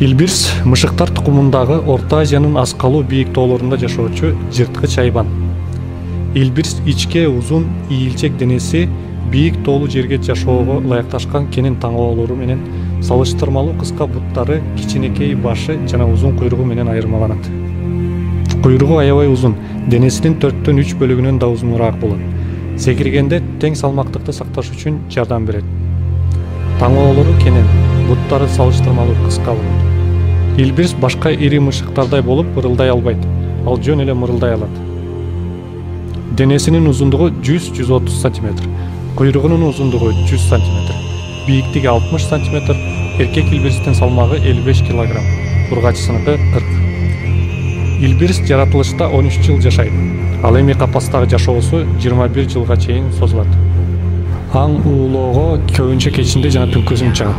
Илбирс мышыктар тукумундагы Орто Азиянын аскалуу бийик тоолорунда жашоочу жырткыч айбан. Илбирс ичке узун ийилчек денеси бийик тоолуу жерге жашоого ылайыкташкан кенин таңоолору менен салыштырмалуу кыска буттары, кичинекей башы жана узун куйругу менен айырмаланат. Куйругу аябай узун, денесинин 4/3 бөлүгүнөн да узунураак болот. Секиргенде тең салмактыкты сакташ үчүн жардам берет. Таңоолору кенен, буттары салыштырмалуу кыска болот. Илбирс башка ири мышыктардай болуп ырылдай албайт, ал жөн эле мырылдай алат. Денесинин узундугу 100-130 см, куйругунун узундугу 100 см, бийиктиги 60 см, эркек илбирстин салмагы 55 кг, ургачысыныкы 40. Илбирс жаратылышта 13 жыл жашайт. Ал эми капастагы жашоосу 21 жылга чейин созулат. Аң уулоого көбүнчө кечинде жана түнкүсүн чыгат.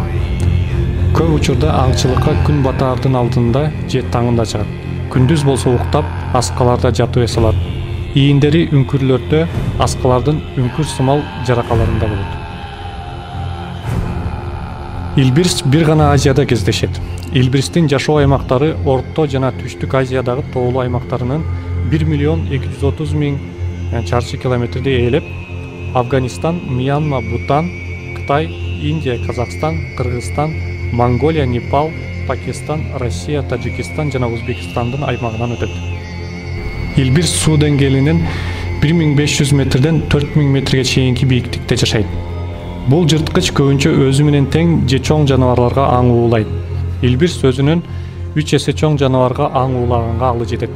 Көп учурда аңчылыкка күн батаардын алдында же таңында чыгат. Күндүз болсо уктап, аскаларда жатып эс алат. Ийиндери үңкүрлөрдө аскалардын үңкүр сымал жаракаларында болот. Илбирс бир гана Азияда кездешет. Илбирстин жашоо аймактары Орто жана Түштүк Азиядагы тоолуу аймактарынын 1 230 000 чарчы километрди ээлеп, Афганистан, Мьянма, Бутан, Кытай, Индия, Казакстан, Кыргызстан, Монголия, Непал, Пакистан, Россия, Таджикистан жана Өзбекстандын аймагынан өтөт. Илбирс суу деңгээлинен 1500 метрден 4000 метрге чейинки бийиктикте жашайт. Бул жырткыч көбүнчө өзү менен тең же чоң жаныбарларга аң уулайт. Илбирс өзүнүн 3 эсе чоң жаныбарга аң уулаганга алы жетет.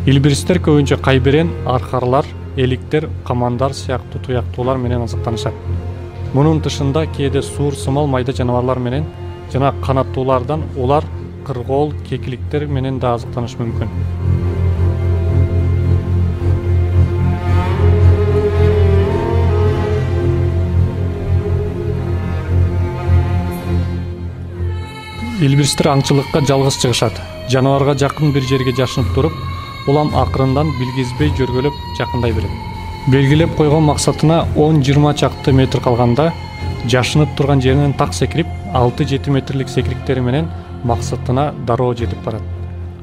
Илбирстер көбүнчө кайберен, аркарлар, эликтер, камандар сыяктуу туяктуулар менен азыктанышат. Мунун тышында кээде суур сымал майда жаныбарлар менен жана канаттуулардан улар, кыргоол, кекиликтер менен да азыктанышы мүмкүн. Илбирстер аңчылыкка жалгыз чыгышат. Жаныбарга жакын бир жерге жашынып туруп, улам акырындан билгизбей жөргөлөп жакындай берет. Белгилеп койгон максатына 10-20 чакты метр калганда жашынып турган жеринен так секирип, 6-7 метрлик секириктери менен максатына дароо жетип барат.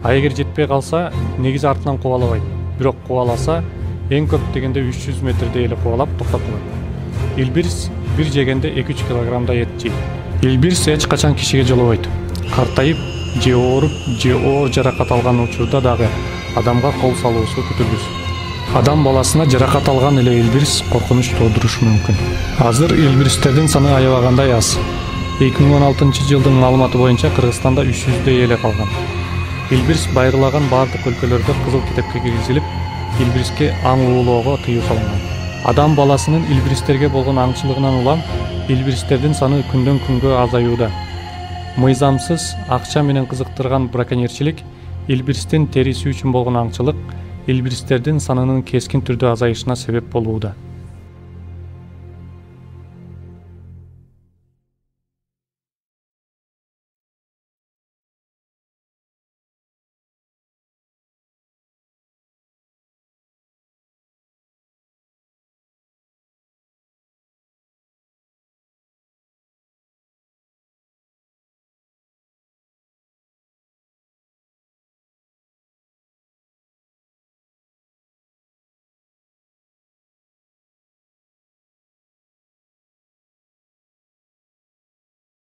А эгер жетпей калса, негизи артынан кубалабайт. Бирок кубаласа, эң көп дегенде 300 метрдей эле кубалап токтоп калат. Илбирс бир жегенде 2-3 килограммдай эт жейт. Илбирс эч качан кишиге жолобойт. Картайып, же ооруп, же оор жаракат алган учурда дагы адамга кол салуусу күтүлбүс. Адам баласына жаракат алган эле илбирс коркунуч туудурушу мүмкүн. Азыр илбирстердин саны аябагандай аз. 2016 жылдын маалыматы боюнча Кыргызстанда 300дей эле калган. Илбирс байырлаган бардык өлкөлөрдө кызыл китепке киргизилип, илбирске аң уулоого тыюу салынган. Адам баласынын илбирстерге болгон аңчылыгынан улам илбирстердин саны күндөн күнгө азаюуда. Мыйзамсыз акча менен кызыктырган браконьерчилик, илбирстин териси үчүн болгон аңчылык илбирстердин санынын кескин түрдө азайышына себеп болууда.